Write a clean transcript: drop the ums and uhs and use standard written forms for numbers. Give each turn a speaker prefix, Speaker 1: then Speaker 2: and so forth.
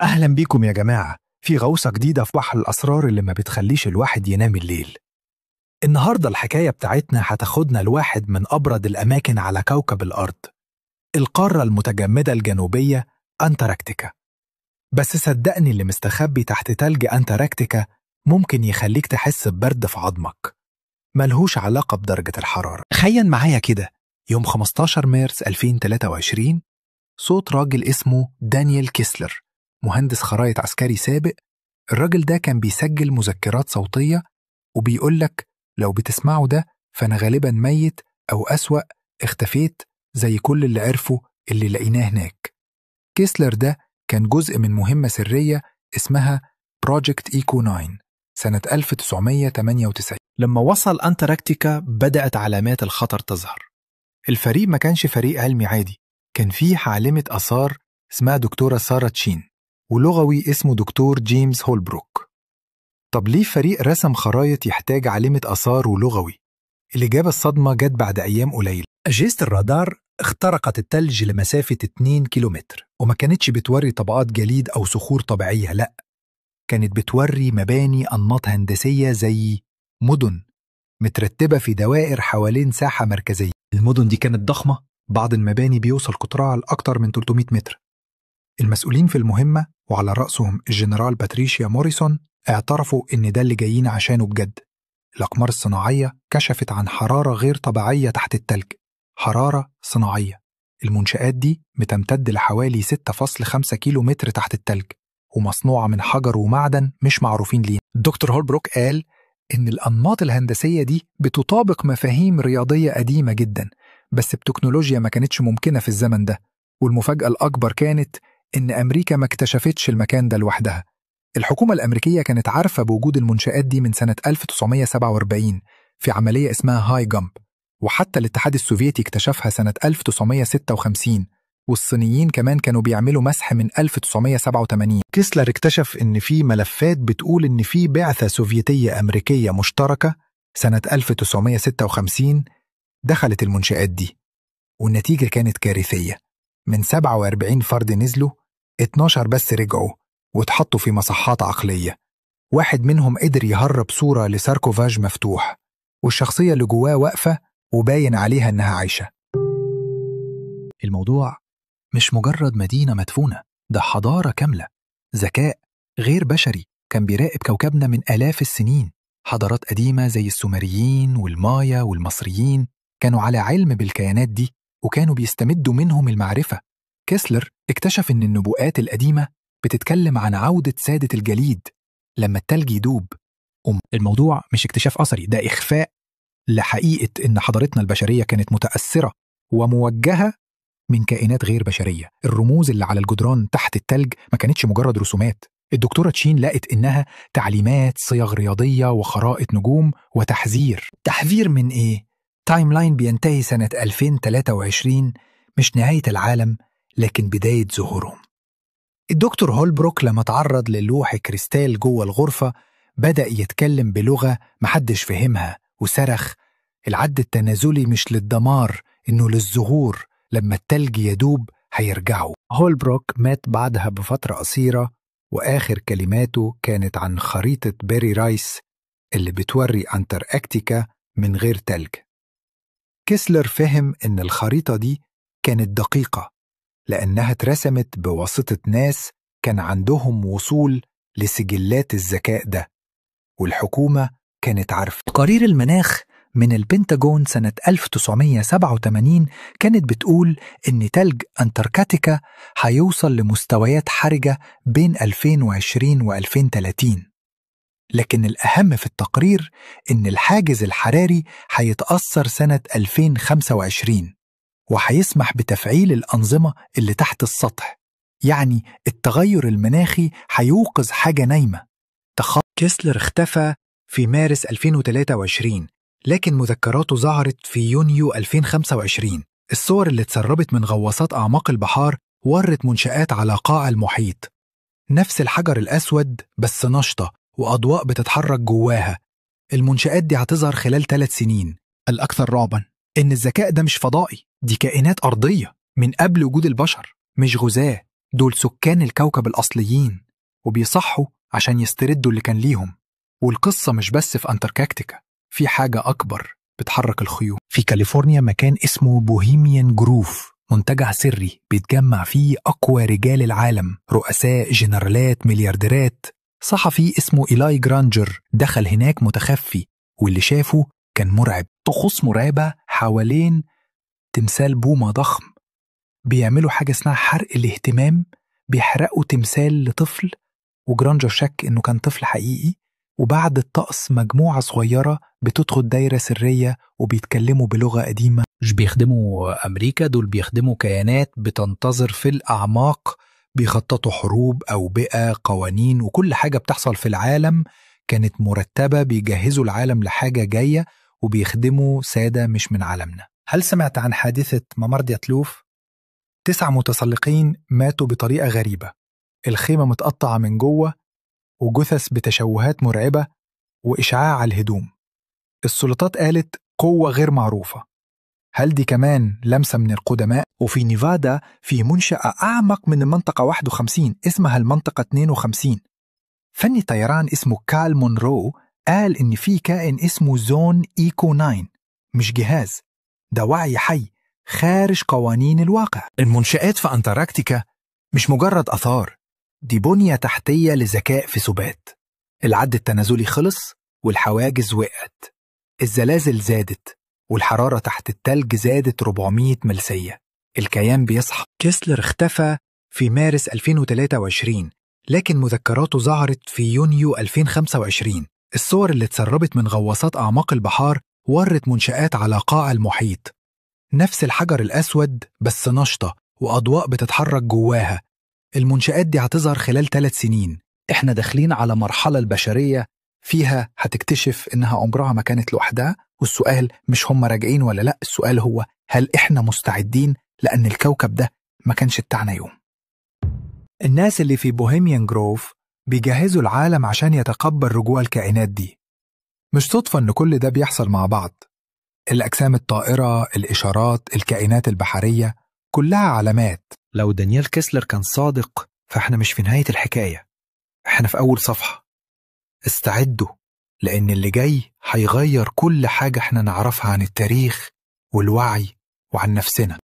Speaker 1: أهلا بيكم يا جماعة في غوصة جديدة في بحر الأسرار اللي ما بتخليش الواحد ينام الليل. النهاردة الحكاية بتاعتنا هتاخدنا لواحد من أبرد الأماكن على كوكب الأرض، القارة المتجمدة الجنوبية أنتاركتيكا. بس صدقني اللي مستخبي تحت تلج أنتاركتيكا ممكن يخليك تحس ببرد في عظمك، ملهوش علاقة بدرجة الحرارة. تخيل معايا كده، يوم 15 مارس 2023 صوت راجل اسمه دانيال كيسلر، مهندس خرائط عسكري سابق. الراجل ده كان بيسجل مذكرات صوتية وبيقولك لو بتسمعوا ده فأنا غالبا ميت أو أسوأ اختفيت زي كل اللي عرفوا اللي لقيناه هناك. كيسلر ده كان جزء من مهمة سرية اسمها بروجكت إيكو 9 سنة 1998. لما وصل أنتاركتيكا بدأت علامات الخطر تظهر. الفريق ما كانش فريق علمي عادي، كان فيه عالمة آثار اسمها دكتورة سارة تشين ولغوي اسمه دكتور جيمس هولبروك. طب ليه فريق رسم خرايط يحتاج عالمة آثار ولغوي؟ الإجابة الصدمة جت بعد أيام قليلة. أجهزة الرادار اخترقت التلج لمسافة 2 كيلومتر وما كانتش بتوري طبقات جليد أو صخور طبيعية، لأ، كانت بتوري مباني أنماط هندسية زي مدن مترتبة في دوائر حوالين ساحة مركزية. المدن دي كانت ضخمة، بعض المباني بيوصل قطرها لأكتر من 300 متر. المسؤولين في المهمة وعلى رأسهم الجنرال باتريشيا موريسون اعترفوا إن ده اللي جايين عشانه بجد. الأقمار الصناعية كشفت عن حرارة غير طبيعية تحت التلج، حرارة صناعية. المنشآت دي بتمتد لحوالي 6.5 كيلو متر تحت التلج ومصنوعة من حجر ومعدن مش معروفين ليه. الدكتور هولبروك قال إن الأنماط الهندسية دي بتطابق مفاهيم رياضية قديمة جدا، بس بتكنولوجيا ما كانتش ممكنة في الزمن ده. والمفاجأة الأكبر كانت إن أمريكا ما اكتشفتش المكان ده لوحدها. الحكومة الأمريكية كانت عارفة بوجود المنشآت دي من سنة 1947 في عملية اسمها هاي جامب، وحتى الاتحاد السوفيتي اكتشفها سنة 1956، والصينيين كمان كانوا بيعملوا مسح من 1987. كيسلر اكتشف إن في ملفات بتقول إن في بعثة سوفيتية أمريكية مشتركة سنة 1956 دخلت المنشآت دي، والنتيجة كانت كارثية. من 47 فرد نزلوا، 12 بس رجعوا واتحطوا في مصحات عقلية. واحد منهم قدر يهرب صورة لساركوفاج مفتوح، والشخصية اللي جواه واقفة وباين عليها إنها عايشة. الموضوع مش مجرد مدينة مدفونة، ده حضارة كاملة، ذكاء غير بشري كان بيراقب كوكبنا من آلاف السنين. حضارات قديمة زي السومريين والمايا والمصريين كانوا على علم بالكيانات دي وكانوا بيستمدوا منهم المعرفة. كيسلر اكتشف إن النبوءات القديمة بتتكلم عن عودة سادة الجليد لما التلج يدوب. الموضوع مش اكتشاف أثري، ده إخفاء لحقيقة إن حضارتنا البشرية كانت متأثرة وموجهة من كائنات غير بشرية. الرموز اللي على الجدران تحت التلج ما كانتش مجرد رسومات، الدكتورة تشين لقت إنها تعليمات، صيغ رياضية وخرائط نجوم وتحذير. تحذير من إيه؟ تايم لاين بينتهي سنة 2023، مش نهاية العالم لكن بداية ظهورهم. الدكتور هولبروك لما تعرض للوح كريستال جوه الغرفة بدأ يتكلم بلغة محدش فهمها وصرخ: العد التنازلي مش للدمار، إنه للظهور، لما التلج يدوب هيرجعوا. هولبروك مات بعدها بفترة قصيرة، وآخر كلماته كانت عن خريطة بيري رايس اللي بتوري أنتاركتيكا من غير تلج. كيسلر فهم إن الخريطة دي كانت دقيقة لأنها اترسمت بواسطة ناس كان عندهم وصول لسجلات الذكاء ده، والحكومة كانت عارفة. تقارير المناخ من البنتاجون سنة 1987 كانت بتقول إن تلج أنتاركتيكا هيوصل لمستويات حرجة بين 2020 و2030. لكن الأهم في التقرير إن الحاجز الحراري هيتأثر سنة 2025 وهيسمح بتفعيل الأنظمة اللي تحت السطح، يعني التغير المناخي هيوقظ حاجة نايمة. كيسلر اختفى في مارس 2023، لكن مذكراته ظهرت في يونيو 2025. الصور اللي اتسربت من غواصات أعماق البحار ورت منشآت على قاع المحيط، نفس الحجر الأسود بس نشطة وأضواء بتتحرك جواها. المنشآت دي هتظهر خلال 3 سنين. الأكثر رعباً إن الذكاء ده مش فضائي، دي كائنات أرضية من قبل وجود البشر، مش غزاة دول سكان الكوكب الأصليين وبيصحوا عشان يستردوا اللي كان ليهم. والقصة مش بس في أنتاركتيكا، في حاجة أكبر بتحرك الخيوط. في كاليفورنيا مكان اسمه بوهيميان جروف، منتجع سري بيتجمع فيه أقوى رجال العالم، رؤساء، جنرالات، مليارديرات. صحفي اسمه إيلاي جرانجر دخل هناك متخفي، واللي شافه كان مرعب. طقوس مرعبة حوالين تمثال بومة ضخم، بيعملوا حاجة اسمها حرق الاهتمام، بيحرقوا تمثال لطفل، وجرانجر شك إنه كان طفل حقيقي. وبعد الطقس مجموعة صغيرة بتدخل دايرة سرية وبيتكلموا بلغة قديمة. مش بيخدموا أمريكا، دول بيخدموا كيانات بتنتظر في الأعماق، بيخططوا حروب، أوبئة، قوانين، وكل حاجة بتحصل في العالم كانت مرتبة. بيجهزوا العالم لحاجة جاية وبيخدموا سادة مش من عالمنا. هل سمعت عن حادثة ممر دياتلوف؟ 9 متسلقين ماتوا بطريقة غريبة، الخيمة متقطعة من جوه وجثث بتشوهات مرعبة وإشعاع على الهدوم. السلطات قالت قوة غير معروفة. هل دي كمان لمسة من القدماء؟ وفي نيفادا في منشأة أعمق من المنطقة 51 اسمها المنطقة 52. فني طيران اسمه كال مونرو قال إن في كائن اسمه زون إيكو 9، مش جهاز، ده وعي حي خارج قوانين الواقع. المنشآت في أنتاركتيكا مش مجرد أثار، دي بنية تحتية لذكاء في سبات. العد التنازلي خلص والحواجز وقعت، الزلازل زادت والحرارة تحت التلج زادت 400 ملسية. الكيان بيصحى. كيسلر اختفى في مارس 2023، لكن مذكراته ظهرت في يونيو 2025. الصور اللي اتسربت من غواصات أعماق البحار ورت منشآت على قاع المحيط، نفس الحجر الأسود بس نشطة وأضواء بتتحرك جواها. المنشآت دي هتظهر خلال 3 سنين. احنا داخلين على مرحلة البشرية فيها هتكتشف إنها عمرها ما كانت لوحدها. والسؤال مش هم راجعين ولا لأ، السؤال هو هل إحنا مستعدين، لأن الكوكب ده ما كانش بتاعنا يوم. الناس اللي في بوهيميان جروف بيجهزوا العالم عشان يتقبل رجوع الكائنات دي. مش صدفة إن كل ده بيحصل مع بعض. الأجسام الطائرة، الإشارات، الكائنات البحرية، كلها علامات. لو دانيال كيسلر كان صادق فإحنا مش في نهاية الحكاية، إحنا في أول صفحة. استعدوا، لأن اللي جاي هيغير كل حاجة إحنا نعرفها عن التاريخ والوعي وعن نفسنا.